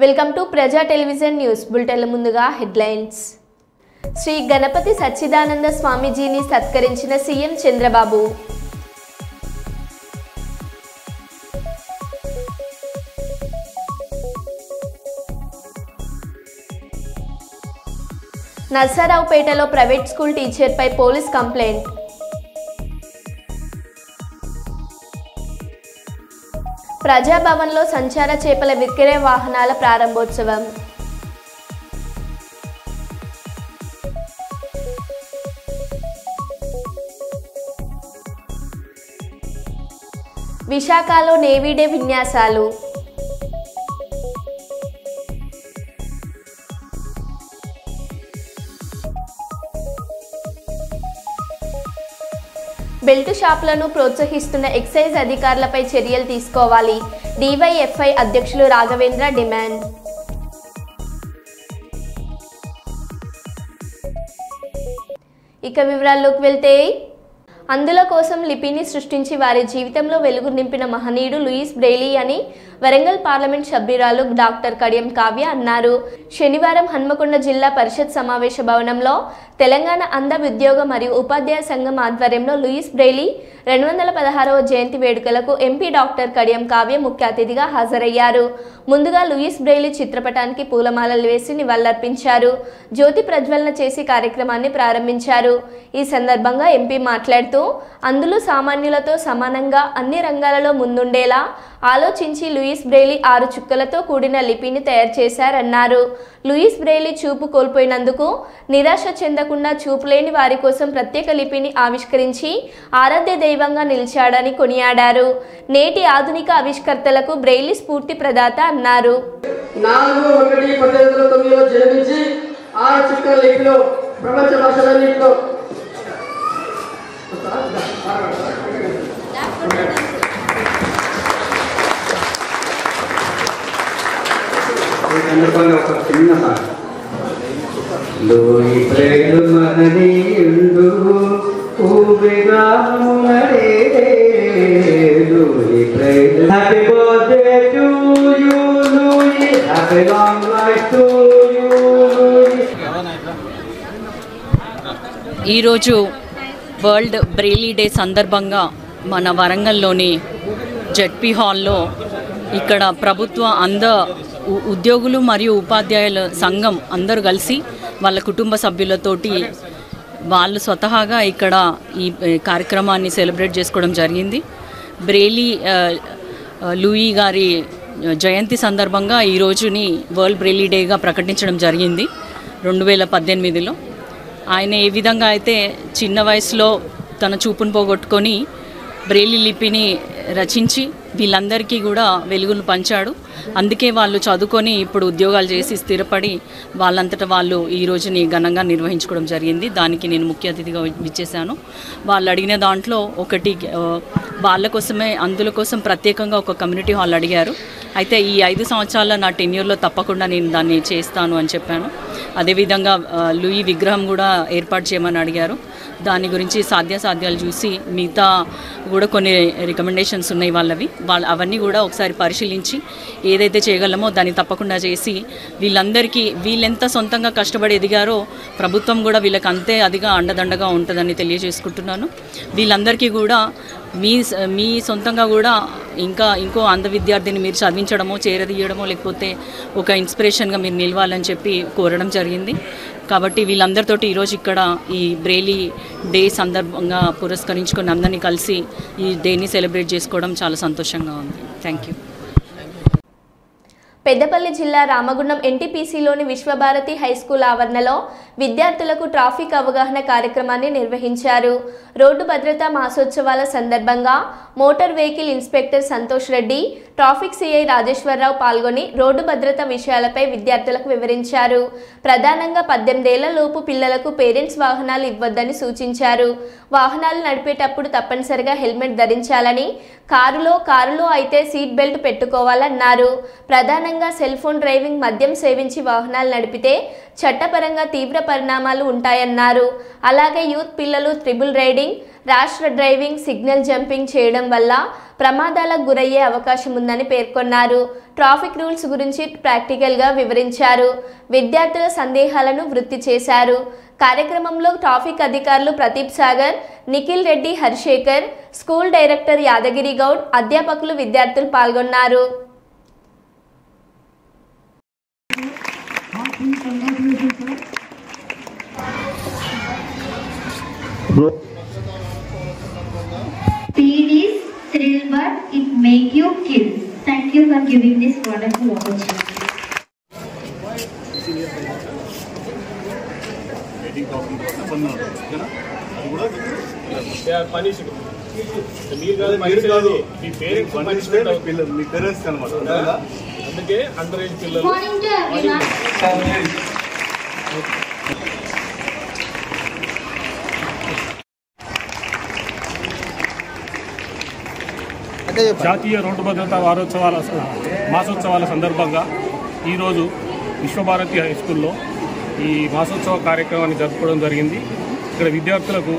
Welcome to Praja television news బులెటిన్ల ముందుగా headlines. Shri Ganapati Sachchidananda స్వామీజీని సత్కరించిన సీఎం చంద్రబాబు. నర్సారావుపేటలో ప్రైవేట్ స్కూల్ టీచర్పై పోలీస్ కంప్లైంట్. ప్రజాభవన్లో సంచార చేపల విక్రయ వాహనాల ప్రారంభోత్సవం. విశాఖలో నేవీ డే విన్యాసాలు. బెల్ట్ షాపులను ప్రోత్సహిస్తున్న ఎక్సైజ్ అధికారులపై చర్యలు తీసుకోవాలి. డివైఎఫ్ఐ అధ్యక్షులు రాఘవేంద్ర డిమాండ్. ఇక వివరాల్లోకి వెళ్తే, అందుల కోసం లిపిని సృష్టించి వారి జీవితంలో వెలుగు నింపిన మహనీయుడు లూయిస్ బ్రెయిలీ అని వరంగల్ పార్లమెంట్ సభ్యురాలు డాక్టర్ కడియం కావ్య అన్నారు. శనివారం హన్మకొండ జిల్లా పరిషత్ సమావేశ భవనంలో తెలంగాణ అంధ ఉద్యోగ మరియు ఉపాధ్యాయ సంఘం ఆధ్వర్యంలో లూయిస్ బ్రెయిలీ 216వ జయంతి వేడుకలకు ఎంపీ డాక్టర్ కడియం కావ్య ముఖ్య అతిథిగా హాజరయ్యారు. ముందుగా లూయిస్ బ్రెయిలీ చిత్రపటానికి పూలమాలలు వేసి నివాళులర్పించారు. జ్యోతి ప్రజ్వలన చేసి కార్యక్రమాన్ని ప్రారంభించారు. ఈ సందర్భంగా ఎంపీ మాట్లాడుతూ, అందులో సామాన్యులతో సమానంగా అన్ని రంగాలలో ముందుండేలా ఆలోచించి లూయిస్ బ్రెయిలీ 6 చుక్కలతో కూడిన లిపిని తయారు చేశారన్నారు. లూయిస్ బ్రెయిలీ చూపు కోల్పోయినందుకు నిరాశ చెందకుండా చూపులేని వారి కోసం ప్రత్యేక లిపిని ఆవిష్కరించి ఆరాధ్య దైవంగా నిలిచాడని కొనియాడారు. నేటి ఆధునిక ఆవిష్కర్తలకు బ్రెయిలీ స్ఫూర్తి ప్రదాత అన్నారు. 4/1/1809 జన్మించి 6 చుక్కల లిపిలో ప్రపంచ భాషలన్నింటిలో ఒక చిన్న లూయి బ్రెయిలీ మహనీయుడు ఊబిగాములరే Louis Braille happy birthday to you Louis happy long life to you Louis. ఈరోజు వరల్డ్ బ్రెయిలీ డే సందర్భంగా మన వరంగల్లోని జెడ్పీ హాల్లో ఇక్కడ ప్రభుత్వ అంధ ఉద్యోగులు మరియు ఉపాధ్యాయుల సంఘం అందరూ కలిసి వాళ్ళ కుటుంబ సభ్యులతోటి వాళ్ళు స్వతహాగా ఇక్కడ ఈ కార్యక్రమాన్ని సెలబ్రేట్ చేసుకోవడం జరిగింది. బ్రెయిలీ లూయి గారి జయంతి సందర్భంగా ఈ రోజుని వరల్డ్ బ్రెయిలీ డేగా ప్రకటించడం జరిగింది 2018లో. ఆయన ఏ విధంగా అయితే చిన్న వయసులో తన చూపును పోగొట్టుకొని బ్రెయిలీ లిపిని రచించి వీళ్ళందరికీ కూడా వెలుగును పంచాడు. అందుకే వాళ్ళు చదువుకొని ఇప్పుడు ఉద్యోగాలు చేసి స్థిరపడి వాళ్ళంతటా వాళ్ళు ఈ రోజుని ఘనంగా నిర్వహించుకోవడం జరిగింది. దానికి నేను ముఖ్య అతిథిగా విచ్చేశాను. వాళ్ళు అడిగిన దాంట్లో ఒకటి వాళ్ళ కోసమే అందుల కోసం ప్రత్యేకంగా ఒక కమ్యూనిటీ హాల్ అడిగారు. అయితే ఈ 5 సంవత్సరాల నా టెన్యూర్లో తప్పకుండా నేను దాన్ని చేస్తాను అని చెప్పాను. అదేవిధంగా లూయి విగ్రహం కూడా ఏర్పాటు చేయమని అడిగారు. దాని గురించి సాధ్యాసాధ్యాలు చూసి మిగతా కూడా కొన్ని రికమెండేషన్స్ ఉన్నాయి అవన్నీ కూడా ఒకసారి పరిశీలించి ఏదైతే చేయగలమో దాన్ని తప్పకుండా చేసి వీళ్ళందరికీ వీళ్ళెంత సొంతంగా కష్టపడి ఎదిగారో ప్రభుత్వం కూడా వీళ్ళకి అంతే అదిగా అండదండగా ఉంటుందని తెలియజేసుకుంటున్నాను. వీళ్ళందరికీ కూడా మీ సొంతంగా కూడా ఇంకో అంధ విద్యార్థిని మీరు చదివించడమో చేరదీయడమో లేకపోతే ఒక ఇన్స్పిరేషన్గా మీరు నిలవాలని చెప్పి కోరడం జరిగింది. కాబట్టి వీళ్ళందరితోటి ఈరోజు ఇక్కడ ఈ బ్రెయిలీ డే సందర్భంగా పురస్కరించుకొని అందరినీ కలిసి ఈ డేని సెలబ్రేట్ చేసుకోవడం చాలా సంతోషంగా ఉంది. Thank you. పెద్దపల్లి జిల్లా రామగుండం ఎన్టీపీసీలోని విశ్వభారతి హైస్కూల్ ఆవరణలో విద్యార్థులకు ట్రాఫిక్ అవగాహన కార్యక్రమాన్ని నిర్వహించారు. రోడ్డు భద్రతా మాసోత్సవాల సందర్భంగా motor vehicle inspector Santosh Reddy, traffic CI Rajeshwara Rao పాల్గొని రోడ్డు భద్రత విషయాలపై విద్యార్థులకు వివరించారు. ప్రధానంగా 18 ఏళ్ల లోపు పిల్లలకు పేరెంట్స్ వాహనాలు ఇవ్వొద్దని సూచించారు. వాహనాలు నడిపేటప్పుడు తప్పనిసరిగా హెల్మెట్ ధరించాలని, కారులో అయితే సీట్ బెల్ట్ పెట్టుకోవాలన్నారు. ప్రధాన ప్రధానంగా సెల్ ఫోన్ డ్రైవింగ్, మద్యం సేవించి వాహనాలు నడిపితే చట్టపరంగా తీవ్ర పరిణామాలు ఉంటాయన్నారు. అలాగే యూత్ పిల్లలు triple riding, rash driving, signal jumping చేయడం వల్ల ప్రమాదాలకు గురయ్యే అవకాశం ఉందని పేర్కొన్నారు. ట్రాఫిక్ రూల్స్ గురించి ప్రాక్టికల్గా వివరించారు. విద్యార్థుల సందేహాలను వృత్తి చేశారు. కార్యక్రమంలో ట్రాఫిక్ అధికారులు ప్రదీప్ సాగర్, నిఖిల్ రెడ్డి, హరిశేఖర్, స్కూల్ డైరెక్టర్ యాదగిరి గౌడ్, అధ్యాపకులు, విద్యార్థులు పాల్గొన్నారు. Speed is thrill, but it make you kill. Thank you for giving this wonderful opportunity. అందుకే అండర్ ఏజ్ పిల్లలు జాతీయ రోడ్డు భద్రతా మాసోత్సవాల సందర్భంగా ఈరోజు విశ్వభారతి హై స్కూల్లో ఈ మాసోత్సవ కార్యక్రమాన్ని జరుపుకోవడం జరిగింది. ఇక్కడ విద్యార్థులకు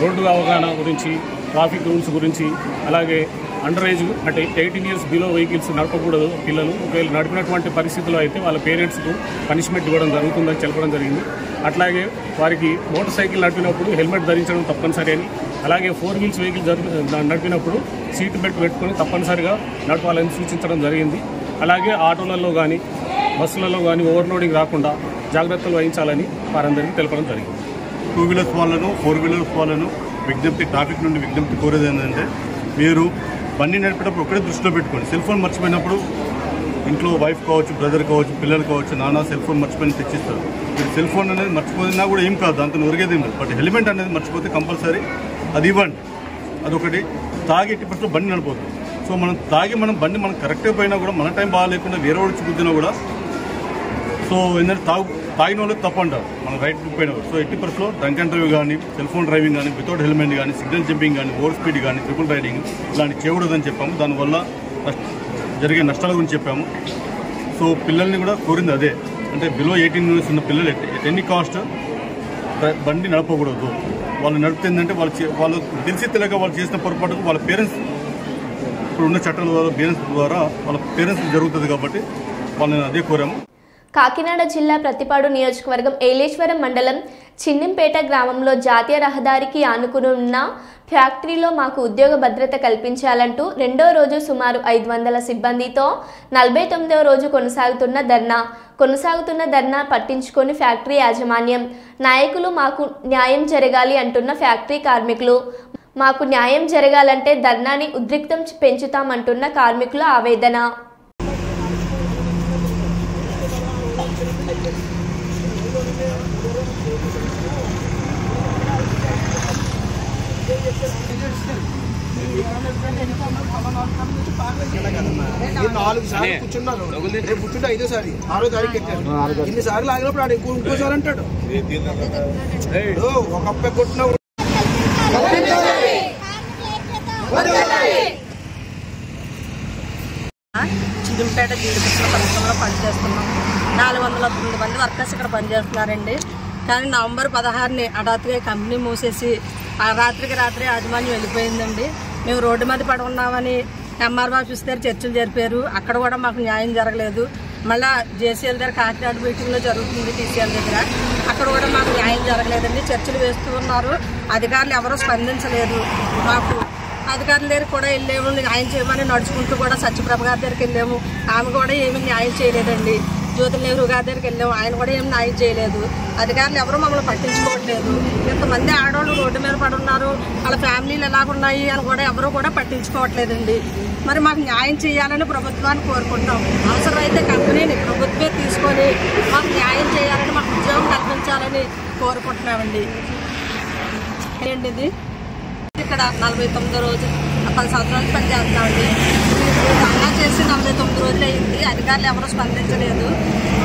రోడ్డు అవగాహన గురించి, ట్రాఫిక్ రూల్స్ గురించి, అలాగే అండర్ ఏజ్ అంటే 18 years బిలో వెహికల్స్ నడపకూడదు పిల్లలు. ఒకవేళ నడిపినటువంటి పరిస్థితుల్లో అయితే వాళ్ళ పేరెంట్స్కు పనిష్మెంట్ ఇవ్వడం జరుగుతుందని చెప్పడం జరిగింది. అట్లాగే వారికి మోటార్ సైకిల్ నడిపినప్పుడు హెల్మెట్ ధరించడం తప్పనిసరి అని, అలాగే 4 wheels వెహికల్ నడిపినప్పుడు సీట్ బెల్ట్ పెట్టుకొని తప్పనిసరిగా నడపాలని సూచించడం జరిగింది. అలాగే ఆటోలలో కానీ బస్సులలో కానీ ఓవర్లోడింగ్ రాకుండా జాగ్రత్తలు వహించాలని వారందరికీ తెలపడం జరిగింది. 2 wheelers వాళ్ళను 4 wheelers వాళ్ళను ట్రాఫిక్ నుండి విజ్ఞప్తి కోరేది ఏంటంటే, మీరు బండి నడిపేటప్పుడు ఒకటే దృష్టిలో పెట్టుకోండి. సెల్ ఫోన్ మర్చిపోయినప్పుడు ఇంట్లో వైఫ్ కావచ్చు, బ్రదర్ కావచ్చు, పిల్లలు కావచ్చు, నాన్న సెల్ ఫోన్ మర్చిపోయిన తెచ్చిస్తారు. మీరు సెల్ ఫోన్ అనేది మర్చిపోయినా కూడా ఏం కాదు, దాంతో ఒరిగేది ఏం లేదు. బట్ హెల్మెట్ అనేది మర్చిపోతే కంపల్సరీ అది ఇవ్వండి. అదొకటి. తాగి 80% బండి నడపదు. సో మనం తాగి బండి మనం కరెక్ట్గా పోయినా కూడా మన టైం బాగా లేకుండా వేరే వచ్చి గుద్దినా కూడా సో ఏంటంటే తాగిన వాళ్ళకి తప్పు అంటారు మన రైట్ పోయినా కూడా. సో 80%లో డ్రంక్ అండ్ డ్రైవ్ కానీ, సెల్ ఫోన్ డ్రైవింగ్ కానీ, వితౌట్ హెల్మెట్ కానీ, సిగ్నల్ జంపింగ్ కానీ, ఓవర్ స్పీడ్ కానీ, ట్రిపుల్ రైడింగ్ ఇలాంటివి చేయకూడదని చెప్పాము. దానివల్ల జరిగే నష్టాల గురించి చెప్పాము. సో పిల్లల్ని కూడా కోరింది అదే, అంటే బిలో 18 years ఉన్న పిల్లలు ఎట్ ఎనీ కాస్ట్ బండి నడపకూడదు. వాళ్ళు నడుపుతుందంటే వాళ్ళు తెలిసి తెలియక వాళ్ళు చేసిన పొరపాటుకు వాళ్ళ పేరెంట్స్, ఇప్పుడు ఉన్న చట్టాల ద్వారా పేరెంట్స్ ద్వారా వాళ్ళ పేరెంట్స్ జరుగుతుంది కాబట్టి వాళ్ళని అదే కోరాము. కాకినాడ జిల్లా ప్రతిపాడు నియోజకవర్గం ఏలేశ్వరం మండలం చిన్నింపేట గ్రామంలో జాతీయ రహదారికి ఆనుకుని ఉన్న ఫ్యాక్టరీలో మాకు ఉద్యోగ భద్రత కల్పించాలంటూ 2వ రోజు సుమారు 500 సిబ్బందితో 49వ రోజు కొనసాగుతున్న ధర్నా పట్టించుకొని ఫ్యాక్టరీ యాజమాన్యం, నాయకులు మాకు న్యాయం జరగాలి అంటున్న ఫ్యాక్టరీ కార్మికులు. మాకు న్యాయం జరగాలంటే ధర్నాని ఉద్రిక్తం పెంచుతామంటున్న కార్మికుల ఆవేదన. నాలుగు సార్లు కూర్చున్నాను, రేపు కూర్చుంటే 5వ సారి 6వ తారీఖు ఎక్కాను. ఇన్ని సార్లు ఆగినప్పుడు ఆడ ఇంకోసారి అంటాడు. ఒక అప్ప కొట్టిన చిన్నింపేట జీడిపట్ల పరిశ్రమలో పనిచేస్తున్నాం. 409 మంది వర్కర్స్ ఇక్కడ పనిచేస్తున్నారండి. కానీ నవంబర్ 16ని హఠాత్తుగా కంపెనీ మూసేసి రాత్రికి రాత్రి యాజమాన్యం వెళ్ళిపోయిందండి. మేము రోడ్డు మీద పడి ఉన్నామని ఎంఆర్ఓ ఆఫీస్ దగ్గర చర్చలు జరిపారు. అక్కడ కూడా మాకు న్యాయం జరగలేదు. మళ్ళీ జేసీఎల్ దగ్గర కాకినాడ మీటింగ్లో జరుగుతుంది, టీసీఎల్ దగ్గర, అక్కడ కూడా మాకు న్యాయం జరగలేదండి. చర్చలు వేస్తూ ఉన్నారు, అధికారులు ఎవరూ స్పందించలేదు. మాకు అధికారుల దగ్గర కూడా వెళ్ళాము, న్యాయం చేయమని నడుచుకుంటూ కూడా సత్యప్రభ గారి దగ్గరికి వెళ్ళాము, ఆమె కూడా ఏమీ న్యాయం చేయలేదండి. జ్యోతి నెహ్రూ గారి దగ్గరికి వెళ్ళాము, ఆయన కూడా ఏమి న్యాయం చేయలేదు. అధికారులు ఎవరూ మమ్మల్ని పట్టించుకోవట్లేదు. ఇంతమంది ఆడవాళ్ళు రోడ్డు మీద పడి ఉన్నారు, వాళ్ళ ఫ్యామిలీలు ఎలాగున్నాయి అని కూడా ఎవరూ కూడా పట్టించుకోవట్లేదండి. మరి మాకు న్యాయం చేయాలని ప్రభుత్వాన్ని కోరుకుంటాం. అవసరమైతే కంపెనీని ప్రభుత్వమే తీసుకొని మాకు న్యాయం చేయాలని, మాకు ఉద్యోగం కల్పించాలని కోరుకుంటున్నామండి. ఏంటిది ఇక్కడ 49వ రోజు 10 సంవత్సరాల నుంచి పనిచేస్తామండి. ధర్నా చేసి 49 రోజులు అయింది. అధికారులు ఎవరూ స్పందించలేదు.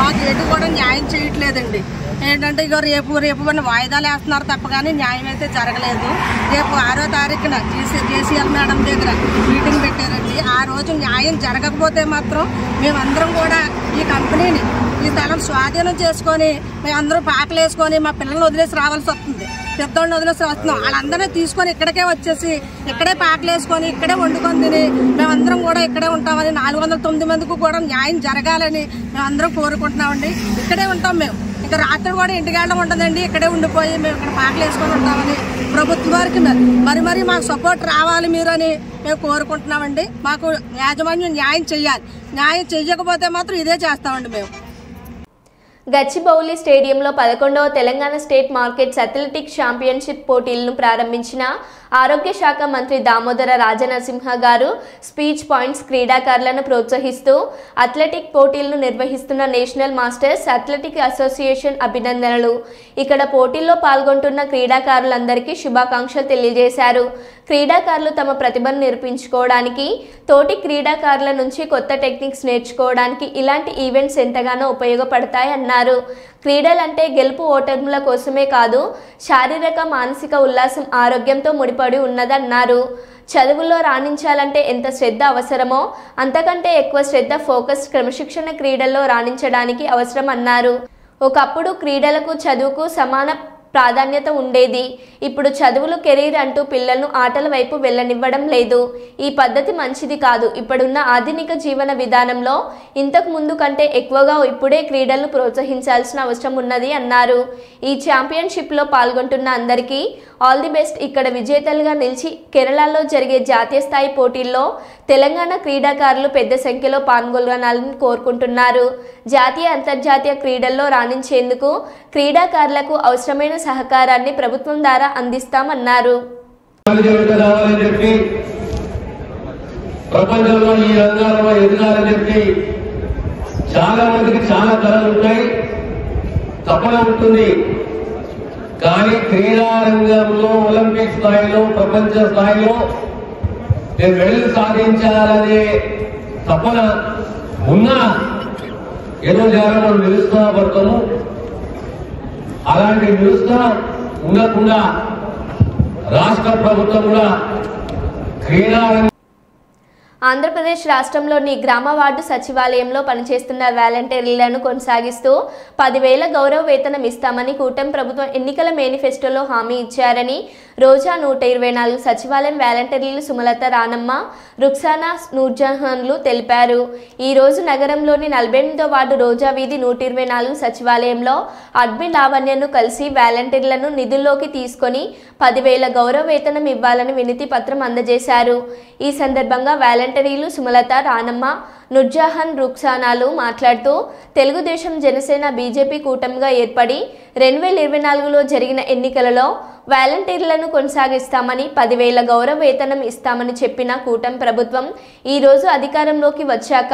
మాకు ఎటు కూడా న్యాయం చేయట్లేదండి. ఏంటంటే ఇక రేపు వాయిదాలు వేస్తున్నారు తప్ప కానీ న్యాయం అయితే జరగలేదు. రేపు 6వ తారీఖున జేసీఎల్ మేడం దగ్గర మీటింగ్ పెట్టారండి. ఆ రోజు న్యాయం జరగకపోతే మాత్రం మేమందరం కూడా ఈ కంపెనీని ఈ స్థలం స్వాధీనం చేసుకొని మేమందరం పాకలు వేసుకొని మా పిల్లల్ని వదిలేసి రావాల్సి వస్తుంది. పెద్దోళ్ళని వదిలేసి వస్తున్నాం. వాళ్ళందరినీ తీసుకొని ఇక్కడికే వచ్చేసి ఇక్కడే పాకలు వేసుకొని ఇక్కడే వండుకొని తిని మేమందరం కూడా ఇక్కడే ఉంటామని 409 మందికి కూడా న్యాయం జరగాలని మేమందరం కోరుకుంటున్నామండి. ఇక్కడే ఉంటాం మేము. ఇంకా రాత్రి కూడా ఇంటికి వెళ్ళడం ఉంటుందండి. ఇక్కడే ఉండిపోయి మేము ఇక్కడ పాకలు వేసుకొని ఉంటామని ప్రభుత్వం వారికి మరి మాకు సపోర్ట్ రావాలి మీరు అని మేము కోరుకుంటున్నామండి. మాకు యాజమాన్యం న్యాయం చెయ్యాలి. న్యాయం చెయ్యకపోతే మాత్రం ఇదే చేస్తామండి మేము. గచ్చిబౌలి స్టేడియంలో 11వ తెలంగాణ స్టేట్ మార్కెట్స్ అథ్లెటిక్స్ ఛాంపియన్షిప్ పోటీలను ప్రారంభించిన ఆరోగ్య శాఖ మంత్రి దామోదర రాజనరసింహ గారు స్పీచ్ పాయింట్స్ క్రీడాకారులను ప్రోత్సహిస్తూ అథ్లెటిక్ పోటీలను నిర్వహిస్తున్న నేషనల్ మాస్టర్స్ అథ్లెటిక్ అసోసియేషన్ అభినందనలు. ఇక్కడ పోటీల్లో పాల్గొంటున్న క్రీడాకారులందరికీ శుభాకాంక్షలు తెలియజేశారు. క్రీడాకారులు తమ ప్రతిభను నిరూపించుకోవడానికి, తోటి క్రీడాకారుల నుంచి కొత్త టెక్నిక్స్ నేర్చుకోవడానికి ఇలాంటి ఈవెంట్స్ ఎంతగానో ఉపయోగపడతాయన్నారు. క్రీడలంటే గెలుపు ఓటముల కోసమే కాదు, శారీరక మానసిక ఉల్లాసం ఆరోగ్యంతో ముడిపడి ఉన్నదన్నారు. చదువుల్లో రాణించాలంటే ఎంత శ్రద్ధ అవసరమో అంతకంటే ఎక్కువ శ్రద్ధ, ఫోకస్, క్రమశిక్షణ క్రీడల్లో రాణించడానికి అవసరం అన్నారు. ఒకప్పుడు క్రీడలకు చదువుకు సమాన ప్రాధాన్యత ఉండేది. ఇప్పుడు చదువులు కెరీర్ అంటూ పిల్లలను ఆటల వైపు వెళ్ళనివ్వడం లేదు. ఈ పద్ధతి మంచిది కాదు. ఇప్పుడున్న ఆధునిక జీవన విధానంలో ఇంతకు ముందు కంటే ఎక్కువగా ఇప్పుడే క్రీడలను ప్రోత్సహించాల్సిన అవసరం ఉన్నది అన్నారు. ఈ ఛాంపియన్షిప్లో పాల్గొంటున్న అందరికీ ఆల్ ది బెస్ట్. ఇక్కడ విజేతలుగా నిలిచి కేరళలో జరిగే జాతీయ స్థాయి పోటీల్లో తెలంగాణ క్రీడాకారులు పెద్ద సంఖ్యలో పాల్గొనాలని కోరుకుంటున్నారు. జాతీయ అంతర్జాతీయ క్రీడల్లో రాణించేందుకు క్రీడాకారులకు అవసరమైన సహకారాన్ని ప్రభుత్వం ద్వారా అందిస్తామన్నారు. ప్రపంచంలో ఈ రంగాల్లో ఎదగాలని చెప్పి చాలా మందికి చాలా కళలు ఉంటాయి, తపన ఉంటుంది. కానీ క్రీడా రంగంలో ఒలింపిక్ స్థాయిలో, ప్రపంచ స్థాయిలో నేను మెడల్ సాధించాలనే తపన ఉన్నా ఏదో చాలా మనం నిరుత్సాహపడతాము. అలాంటి నిరుత్సాహం ఉండకుండా రాష్ట్ర ప్రభుత్వం కూడా క్రీడా ఆంధ్రప్రదేశ్ రాష్ట్రంలోని గ్రామ వార్డు సచివాలయంలో పనిచేస్తున్న వాలంటీర్లను కొనసాగిస్తూ 10,000 గౌరవ వేతనం ఇస్తామని కూటమి ప్రభుత్వం ఎన్నికల మేనిఫెస్టోలో హామీ ఇచ్చారని రోజా 124 సచివాలయం వాలంటీర్లు సుమలత, రానమ్మ, రుక్సానా, నూర్జహాన్లు తెలిపారు. ఈ రోజు నగరంలోని 48వ వార్డు రోజా వీధి 124 సచివాలయంలో అడ్మిన్ లావణ్యను కలిసి వాలంటీర్లను నిధుల్లోకి తీసుకొని 10,000 గౌరవ వేతనం ఇవ్వాలని వినతి పత్రం అందజేశారు. ఈ సందర్భంగా వాలంటీర్లు సుమలత, రానమ్మ, నూర్జహాన్, రుక్సానాలు మాట్లాడుతూ తెలుగుదేశం, జనసేన, బీజేపీ కూటమిగా ఏర్పడి 2024లో జరిగిన ఎన్నికలలో వాలంటీర్లను కొనసాగిస్తామని 10,000 గౌరవ వేతనం ఇస్తామని చెప్పిన కూటమి ప్రభుత్వం ఈరోజు అధికారంలోకి వచ్చాక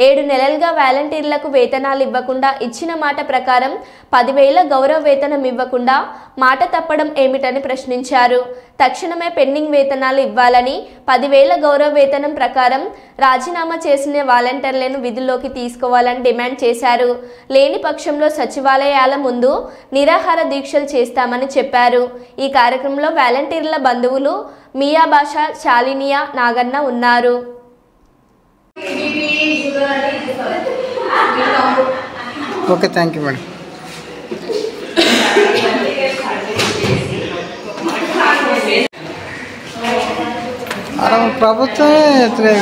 7 నెలలుగా వాలంటీర్లకు వేతనాలు ఇవ్వకుండా, ఇచ్చిన మాట ప్రకారం 10,000 గౌరవ వేతనం ఇవ్వకుండా మాట తప్పడం ఏమిటని ప్రశ్నించారు. తక్షణమే పెండింగ్ వేతనాలు ఇవ్వాలని, 10,000 గౌరవ వేతనం ప్రకారం రాజీనామా చేసిన వాలంటీర్లను విధుల్లోకి తీసుకోవాలని డిమాండ్ చేశారు. లేని పక్షంలో సచివాలయాల ముందు నిరాహార దీక్షలు చేస్తామని చెప్పారు. ఈ కార్యక్రమంలో వాలంటీర్ల బంధువులు మియా బాషా, శాలినియా, నాగన్న ఉన్నారు. Okay, thank you madam. ప్రభుత్వమే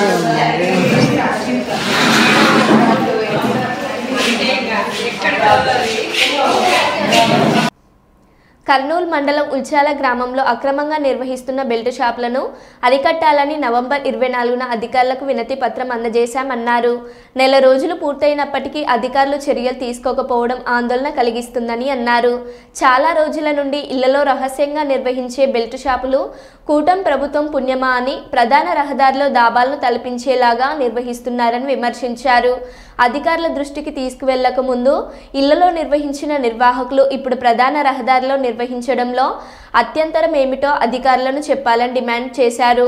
కర్నూలు మండలం ఉల్చాల గ్రామంలో అక్రమంగా నిర్వహిస్తున్న బెల్ట్ షాపులను అరికట్టాలని నవంబర్ 24న అధికారులకు వినతి పత్రం అందజేశామన్నారు. నెల రోజులు పూర్తయినప్పటికీ అధికారులు చర్యలు తీసుకోకపోవడం ఆందోళన కలిగిస్తుందని అన్నారు. చాలా రోజుల నుండి ఇళ్లలో రహస్యంగా నిర్వహించే బెల్ట్ షాపులు కూటమి ప్రభుత్వం పుణ్యమా అని ప్రధాన రహదారిలో దాబాలను తలపించేలాగా నిర్వహిస్తున్నారని విమర్శించారు. అధికారుల దృష్టికి తీసుకువెళ్లక ముందు ఇళ్లలో నిర్వహించిన నిర్వాహకులు ఇప్పుడు ప్రధాన రహదారిలో నిర్వహించడంలో అత్యంతరం ఏమిటో అధికారులను చెప్పాలని డిమాండ్ చేశారు.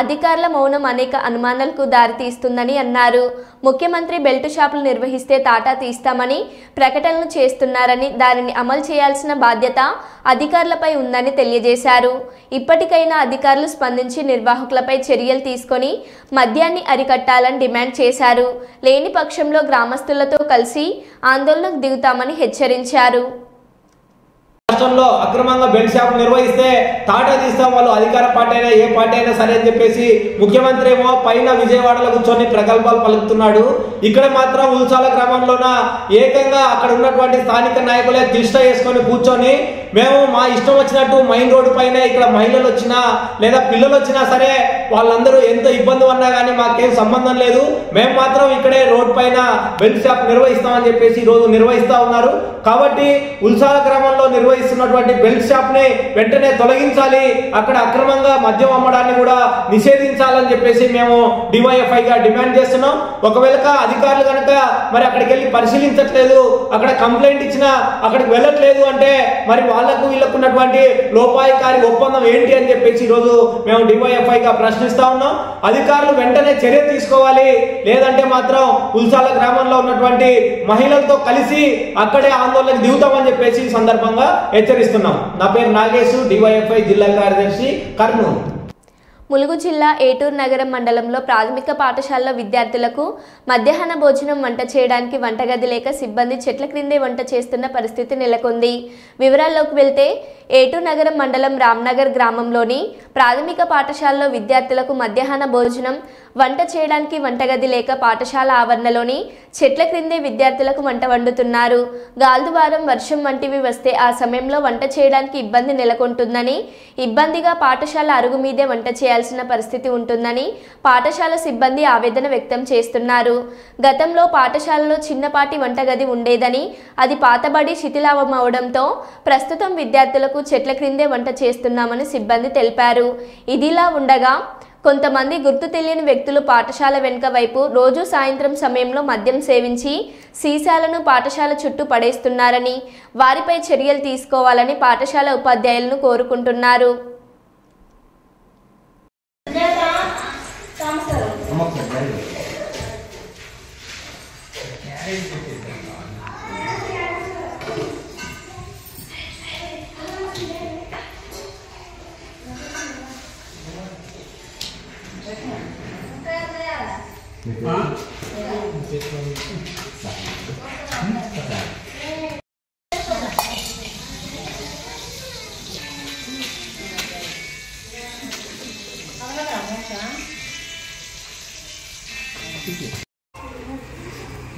అధికారుల మౌనం అనేక అనుమానాలకు దారితీస్తుందని అన్నారు. ముఖ్యమంత్రి బెల్ట్ షాపులు నిర్వహిస్తే తాటా తీస్తామని ప్రకటనలు చేస్తున్నారని, దానిని అమలు చేయాల్సిన బాధ్యత అధికారులపై ఉందని తెలియజేశారు. ఇప్పటికైనా అధికారులు స్పందించి నిర్వాహకులపై చర్యలు తీసుకొని మద్యాన్ని అరికట్టాలని డిమాండ్ చేశారు. లేని పక్షంలో గ్రామస్తులతో కలిసి ఆందోళనకు దిగుతామని హెచ్చరించారు. రాష్ట్రంలో అక్రమంగా బెల్ట్ షాపులు నిర్వహిస్తే తాటా తీస్తాం, వాళ్ళు అధికార పార్టీ అయినా ఏ పార్టీ అయినా సరే అని చెప్పేసి ముఖ్యమంత్రి ఏమో పైన విజయవాడలో కూర్చొని ప్రగల్భాలు పలుకుతున్నాడు. ఇక్కడ మాత్రం ఉల్సాల గ్రామంలోన ఏకంగా అక్కడ ఉన్నటువంటి స్థానిక నాయకులే తిష్ట వేసుకొని కూర్చొని మేము మా ఇష్టం వచ్చినట్టు మైన్ రోడ్డు పైన ఇక్కడ మహిళలు వచ్చినా లేదా పిల్లలు వచ్చినా సరే వాళ్ళందరూ ఎంత ఇబ్బంది ఉన్నా కానీ మాకేం సంబంధం లేదు, మేము మాత్రం ఇక్కడే రోడ్ పైన బెల్ట్ షాప్ నిర్వహిస్తామని చెప్పేసి ఈరోజు నిర్వహిస్తా ఉన్నారు. కాబట్టి ఉల్సాల గ్రామంలో నిర్వహిస్తున్నటువంటి బెల్ట్ షాప్ ని వెంటనే తొలగించాలి, అక్కడ అక్రమంగా మద్యం అమ్మడాన్ని కూడా నిషేధించాలని చెప్పేసి మేము డివైఎఫ్ఐ గా డిమాండ్ చేస్తున్నాం. ఒకవేళ అధికారులు కనుక మరి అక్కడికి వెళ్ళి పరిశీలించట్లేదు, అక్కడ కంప్లైంట్ ఇచ్చినా అక్కడికి వెళ్ళట్లేదు అంటే మరి వాళ్లకు వీళ్ళకు ఉన్నటువంటి లోపాయికారి ఒప్పందం ఏంటి అని చెప్పేసి ఈరోజు మేము డివైఎఫ్ఐ గా ప్రశ్నిస్తా ఉన్నాం. అధికారులు వెంటనే చర్య తీసుకోవాలి, లేదంటే మాత్రం ఉల్సాల గ్రామంలో ఉన్నటువంటి మహిళలతో కలిసి అక్కడే ఆందోళనకు దిగుతామని చెప్పేసి ఈ సందర్భంగా హెచ్చరిస్తున్నాం. నా పేరు నాగేశు, డివైఎఫ్ఐ జిల్లా కార్యదర్శి, కర్నూలు. ములుగు జిల్లా ఏటూరు నగరం మండలంలో ప్రాథమిక పాఠశాలలో విద్యార్థులకు మధ్యాహ్న భోజనం వంట చేయడానికి వంటగది లేక సిబ్బంది చెట్ల క్రిందే వంట చేస్తున్న పరిస్థితి నెలకొంది. వివరాల్లోకి వెళ్తే ఏటూరు నగరం మండలం రామ్నగర్ గ్రామంలోని ప్రాథమిక పాఠశాలలో విద్యార్థులకు మధ్యాహ్న భోజనం వంట చేయడానికి వంటగది లేక పాఠశాల ఆవరణలోని చెట్ల క్రిందే విద్యార్థులకు వంట వండుతున్నారు. గాల్దువారం, వర్షం వంటివి వస్తే ఆ సమయంలో వంట చేయడానికి ఇబ్బంది నెలకొంటుందని, ఇబ్బందిగా పాఠశాల అరుగు మీదే వంట చేయాల్సిన పరిస్థితి ఉంటుందని పాఠశాల సిబ్బంది ఆవేదన వ్యక్తం చేస్తున్నారు. గతంలో పాఠశాలలో చిన్నపాటి వంటగది ఉండేదని, అది పాతబడి శిథిలావమవడంతో ప్రస్తుతం విద్యార్థులకు చెట్ల క్రిందే వంట చేస్తున్నామని సిబ్బంది తెలిపారు. ఇదిలా ఉండగా కొంతమంది గుర్తు తెలియని వ్యక్తులు పాఠశాల వెనుక వైపు రోజు సాయంత్రం సమయంలో మద్యం సేవించి సీసాలను పాఠశాల చుట్టూ పడేస్తున్నారని, వారిపై చర్యలు తీసుకోవాలని పాఠశాల ఉపాధ్యాయులను కోరుకుంటున్నారు.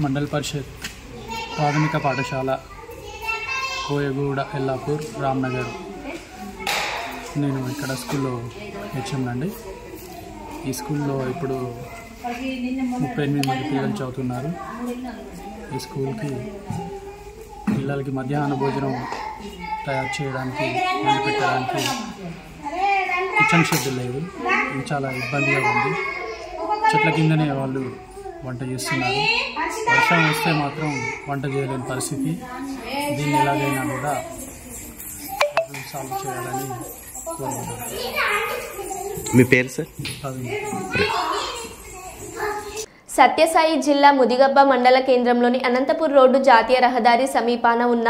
మండల్ పరిషత్ ప్రాథమిక పాఠశాల కోయగూడ, ఎల్లాపూర్, రామ్నగర్. నేను ఇక్కడ స్కూల్లో హెచ్ఎం అండి. ఈ స్కూల్లో ఇప్పుడు 38 మంది పిల్లలు చదువుతున్నారు. ఈ స్కూల్కి పిల్లలకి మధ్యాహ్న భోజనం తయారు చేయడానికి, పెట్టడానికి కిచెన్ షెడ్ లేదు. ఇది చాలా ఇబ్బందిగా ఉంది. చెట్ల కిందనే వాళ్ళు వంట చేస్తున్నారు. వర్షం వస్తే మాత్రం వంట చేయలేని పరిస్థితి. దీన్ని ఎలాగైనా కూడా సాల్వ్ చేయాలని కోరుకుంటున్నాను. మీ పేరు సార్? సత్యసాయి జిల్లా ముదిగబ్బ మండల కేంద్రంలోని అనంతపూర్ రోడ్డు జాతీయ రహదారి సమీపాన ఉన్న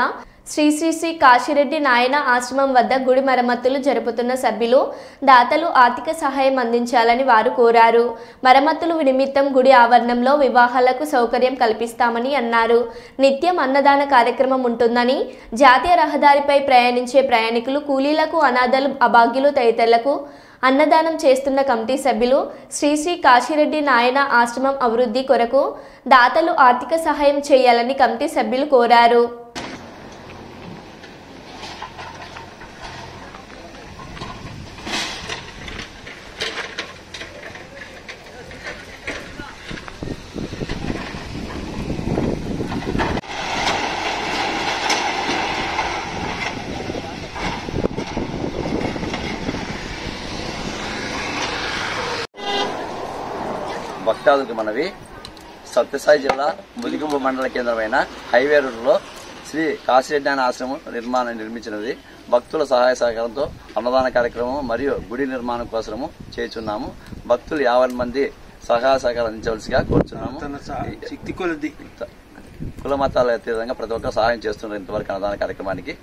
శ్రీ శ్రీ శ్రీ కాశిరెడ్డి నాయన ఆశ్రమం వద్ద గుడి మరమ్మతులు జరుపుతున్న సభ్యులు, దాతలు ఆర్థిక సహాయం అందించాలని వారు కోరారు. మరమ్మతులు నిమిత్తం గుడి ఆవరణంలో వివాహాలకు సౌకర్యం కల్పిస్తామని అన్నారు. నిత్యం అన్నదాన కార్యక్రమం ఉంటుందని, జాతీయ రహదారిపై ప్రయాణించే ప్రయాణికులు, కూలీలకు, అనాథలు, అభాగ్యులు తదితరులకు అన్నదానం చేస్తున్న కమిటీ సభ్యులు శ్రీ శ్రీ కాశిరెడ్డి నాయన ఆశ్రమం అభివృద్ధి కొరకు దాతలు ఆర్థిక సహాయం చేయాలని కమిటీ సభ్యులు కోరారు. భక్తాదులకు మనవి, సత్యసాయి జిల్లా ముదిగుంబ మండల కేంద్రమైన హైవే రోడ్లో శ్రీ కాశిరెడ్డి ఆశ్రమం నిర్మించినది. భక్తుల సహాయ సహకారంతో అన్నదాన కార్యక్రమం మరియు గుడి నిర్మాణం కోసము చేస్తున్నాము. భక్తులు 50 మంది సహాయ సహకారం అందించవలసిగా కోరుచున్నాము. కుల మతాల అతీతంగా ప్రతి ఒక్కరు సహాయం చేస్తున్నారు ఇంతవరకు అన్నదాన కార్యక్రమానికి.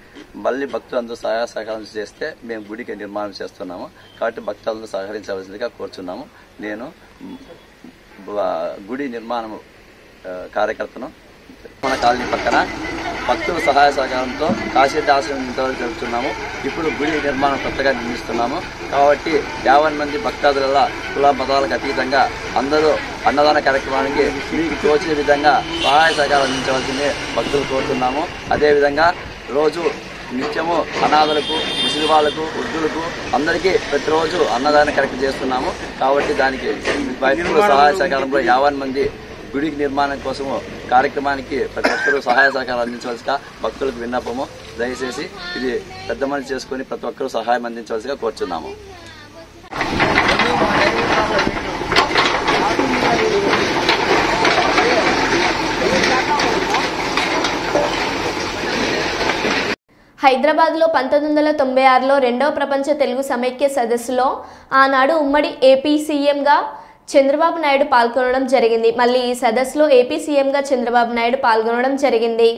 మళ్ళీ భక్తులందరూ సహాయ సహకారం చేస్తే మేము గుడికి నిర్మాణం చేస్తున్నాము. కాబట్టి భక్తులందరూ సహకరించవలసిందిగా కోరుచున్నాము. నేను గుడి నిర్మాణం కార్యకర్తను. మన కాలనీ పక్కన భక్తుల సహాయ సహకారంతో కాశీరెడ్డి ఆశ్రమం ఇంతవరకు జరుపుతున్నాము. ఇప్పుడు గుడి నిర్మాణం కొత్తగా నిర్మిస్తున్నాము. కాబట్టి 50 మంది భక్తాదుల కుల మతాలకు అతీతంగా అందరూ అన్నదాన కార్యక్రమానికి మీకు తోచిన విధంగా సహాయ సహకారం అందించవలసిందే భక్తులు కోరుతున్నాము. అదేవిధంగా రోజు నిత్యము అనాథలకు, ముసలి వాళ్లకు, వృద్ధులకు అందరికీ ప్రతిరోజు అన్నదాన కార్యక్రమం చేస్తున్నాము. కాబట్టి దానికి భక్తుల సహాయ సహకారంలో 50 మంది గుడికి నిర్మాణం కోసము కార్యక్రమానికి ప్రతి ఒక్కరూ సహాయ సహకారం అందించవలసిగా భక్తులకు విన్నపము. దయచేసి ఇది పెద్ద మనసు చేసుకుని ప్రతి ఒక్కరూ సహాయం అందించవలసిగా కోరుచున్నాము. హైదరాబాద్లో 1996లో 2వ ప్రపంచ తెలుగు సమైక్య సదస్సులో ఆనాడు ఉమ్మడి ఏపీ సీఎంగా చంద్రబాబు నాయుడు పాల్గొనడం జరిగింది. మళ్ళీ ఈ సదస్సులో ఏపీ సీఎంగా చంద్రబాబు నాయుడు పాల్గొనడం జరిగింది.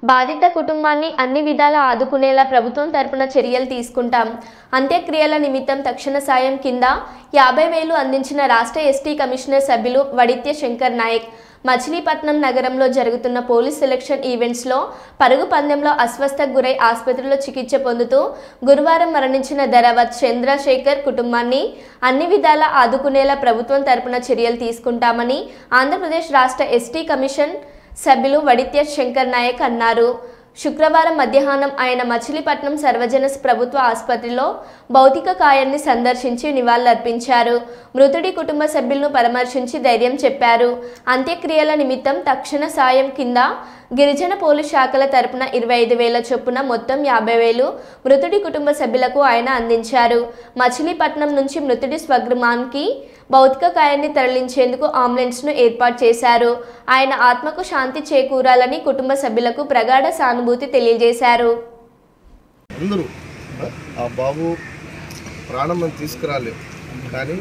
బాధిత కుటుంబాన్ని అన్ని విధాలా ఆదుకునేలా ప్రభుత్వం తరపున చర్యలు తీసుకుంటాం. అంత్యక్రియల నిమిత్తం తక్షణ సాయం కింద 50,000 అందించిన రాష్ట్ర ఎస్టీ కమిషనర్ సభ్యులు వడిత్య శంకర్ నాయక్. మచిలీపట్నం నగరంలో జరుగుతున్న పోలీస్ సెలక్షన్ ఈవెంట్స్లో పరుగు పందెంలో అస్వస్థకు గురై ఆసుపత్రిలో చికిత్స పొందుతూ గురువారం మరణించిన ధరవత్ చంద్రశేఖర్ కుటుంబాన్ని అన్ని విధాలా ఆదుకునేలా ప్రభుత్వం తరపున చర్యలు తీసుకుంటామని ఆంధ్రప్రదేశ్ రాష్ట్ర ఎస్టీ కమిషన్ సభ్యులు వడిత్య శంకర్ నాయక్ అన్నారు. శుక్రవారం మధ్యాహ్నం ఆయన మచిలీపట్నం సర్వజన ప్రభుత్వ ఆసుపత్రిలో భౌతిక కాయాన్ని సందర్శించి నివాళులర్పించారు. మృతుడి కుటుంబ సభ్యులను పరామర్శించి ధైర్యం చెప్పారు. అంత్యక్రియల నిమిత్తం తక్షణ సాయం కింద గిరిజన పోలీస్ శాఖల తరపున 25,000 చొప్పున మొత్తం 50,000 మృతుడి కుటుంబ సభ్యులకు ఆయన అందించారు. మచిలీపట్నం నుంచి మృతుడి స్వగృహానికి భౌతిక కాయాన్ని తరలించేందుకు అంబులెన్స్ను ఏర్పాటు చేశారు. ఆయన ఆత్మకు శాంతి చేకూరాలని కుటుంబ సభ్యులకు ప్రగాఢ సానుభూతి తెలియజేశారు. అందరూ ఆ బాబు ప్రాణం మనం తీసుకురాలేదు, కానీ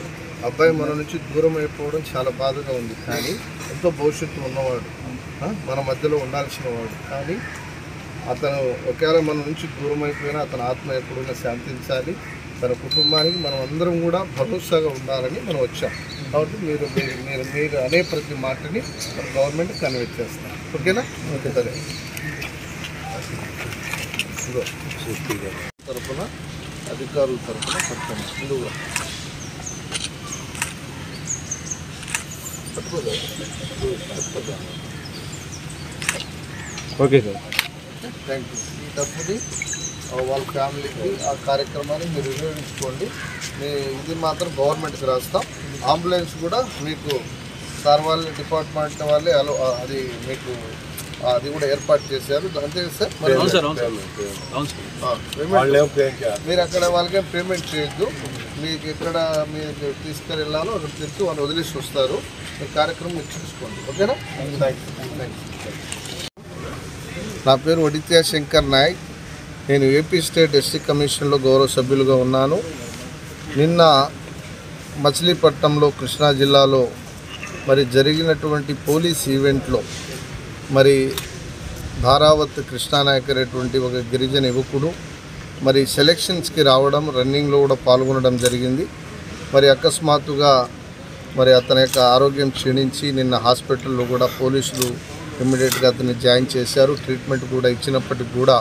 అబ్బాయి మన నుంచి దూరం అయిపోవడం చాలా బాధగా ఉంది. కానీ ఎంతో భవిష్యత్తు ఉన్నవాడు, మన మధ్యలో ఉండాల్సిన వాడు. కానీ అతను ఒకవేళ మన నుంచి దూరం అయిపోయినా అతని ఆత్మ ఎప్పుడైనా శాంతించాలి. తన కుటుంబానికి మనం అందరం కూడా భరోసాగా ఉండాలని మనం వచ్చాం. కాబట్టి మీరు అనే ప్రతి మాటని గవర్నమెంట్ కన్వే చేస్తాం. ఓకేనా? ఓకే, సరే. తరఫున అధికారుల తరఫున చెప్తాను. ముందుగా ఓకే సార్, థ్యాంక్ యూ. ఈ డబ్బుని వాళ్ళ ఫ్యామిలీకి ఆ కార్యక్రమాన్ని మీరు వినియోగించుకోండి. ఇది మాత్రం గవర్నమెంట్కి రాస్తాం. అంబులెన్స్ కూడా మీకు సార్ వాళ్ళ డిపార్ట్మెంట్ వాళ్ళే అది మీకు అది కూడా ఏర్పాటు చేశారు. అంతే సార్. మీరు అక్కడ వాళ్ళకేం పేమెంట్ చేయొద్దు. మీకు ఎక్కడ మీరు తీసుకెళ్ళాలో అక్కడ తెచ్చి వాళ్ళు వదిలేసి వస్తారు. మీ కార్యక్రమం మీరు చూసుకోండి. ఓకేనా? Thank you. నా పేరు వడిత్య శంకర్ నాయక్. నేను ఏపీ స్టేట్ ఎస్టీ కమిషన్లో గౌరవ సభ్యులుగా ఉన్నాను. నిన్న మచిలీపట్నంలో కృష్ణా జిల్లాలో మరి జరిగినటువంటి పోలీస్ ఈవెంట్లో మరి ధారావత్ కృష్ణానాయక్ అనేటువంటి ఒక గిరిజన యువకుడు మరి సెలక్షన్స్కి రావడం, రన్నింగ్లో కూడా పాల్గొనడం జరిగింది. మరి అకస్మాత్తుగా మరి అతని యొక్క ఆరోగ్యం క్షీణించి నిన్న హాస్పిటల్లో కూడా పోలీసులు ఇమ్మీడియట్గా అతన్ని జాయిన్ చేశారు. ట్రీట్మెంట్ కూడా ఇచ్చినప్పటికీ కూడా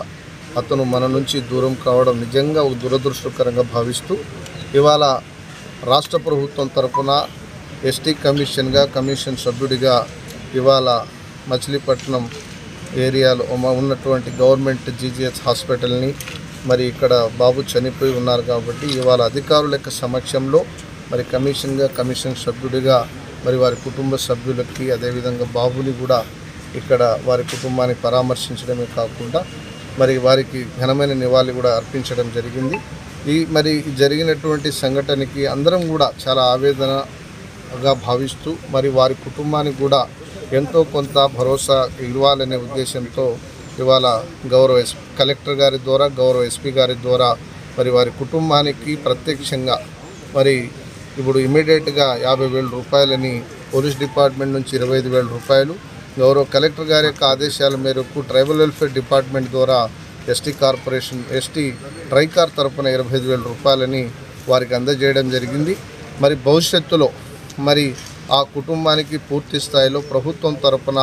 అతను మన నుంచి దూరం కావడం నిజంగా ఒక దురదృష్టకరంగా భావిస్తూ ఇవాళ రాష్ట్ర ప్రభుత్వం తరఫున ఎస్టీ కమిషన్ సభ్యుడిగా ఇవాళ మచిలీపట్నం ఏరియాలో ఉన్నటువంటి గవర్నమెంట్ జీజీహెచ్ హాస్పిటల్ని మరి ఇక్కడ బాబు చనిపోయి ఉన్నారు కాబట్టి ఇవాళ అధికారుల యొక్క సమక్షంలో మరి కమిషన్ సభ్యుడిగా మరి వారి కుటుంబ సభ్యులకి అదేవిధంగా బాబుని కూడా ఇక్కడ వారి కుటుంబాన్ని పరామర్శించడమే కాకుండా మరి వారికి ఘనమైన నివాళి కూడా అర్పించడం జరిగింది. మరి జరిగినటువంటి సంఘటనకి అందరం కూడా చాలా ఆవేదనగా భావిస్తూ మరి వారి కుటుంబానికి కూడా ఎంతో కొంత భరోసా ఇవ్వాలనే ఉద్దేశంతో ఇవాళ గౌరవ కలెక్టర్ గారి ద్వారా, గౌరవ ఎస్పీ గారి ద్వారా మరి వారి కుటుంబానికి ప్రత్యక్షంగా మరి ఇప్పుడు ఇమీడియట్గా 50,000 రూపాయలని పోలీస్ డిపార్ట్మెంట్ నుంచి 25,000 రూపాయలు, గౌరవ కలెక్టర్ గారి యొక్క ఆదేశాల మేరకు ట్రైబల్ వెల్ఫేర్ డిపార్ట్మెంట్ ద్వారా ఎస్టీ ట్రైకార్ తరఫున 25,000 రూపాయలని వారికి అందజేయడం జరిగింది. మరి భవిష్యత్తులో మరి ఆ కుటుంబానికి పూర్తి స్థాయిలో ప్రభుత్వం తరఫున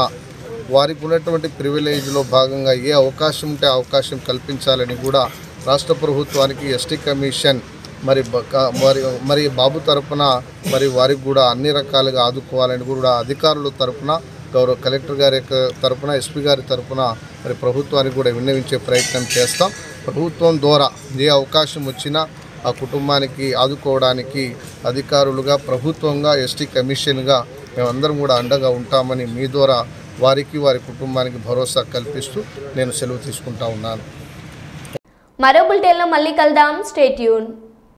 వారికి ఉన్నటువంటి ప్రివిలేజ్లో భాగంగా ఏ అవకాశం ఉంటే అవకాశం కల్పించాలని కూడా రాష్ట్ర ప్రభుత్వానికి ఎస్టీ కమిషన్ మరి బాబు తరఫున మరి వారికి కూడా అన్ని రకాలుగా ఆదుకోవాలని కూడా అధికారుల తరఫున గౌరవ కలెక్టర్ గారి తరఫున, ఎస్పీ గారి తరఫున మరి ప్రభుత్వానికి కూడా విన్నవించే ప్రయత్నం చేస్తాం. ప్రభుత్వం ద్వారా ఏ అవకాశం వచ్చినా ఆ కుటుంబానికి ఆదుకోవడానికి అధికారులుగా, ప్రభుత్వంగా, ఎస్టీ కమిషన్గా మేమందరం కూడా అండగా ఉంటామని మీ ద్వారా వారికి, వారి కుటుంబానికి భరోసా కల్పిస్తూ నేను సెలవు తీసుకుంటా ఉన్నాను. మరో బులెటిన్లో మళ్ళీ కలుద్దాం. Stay tune.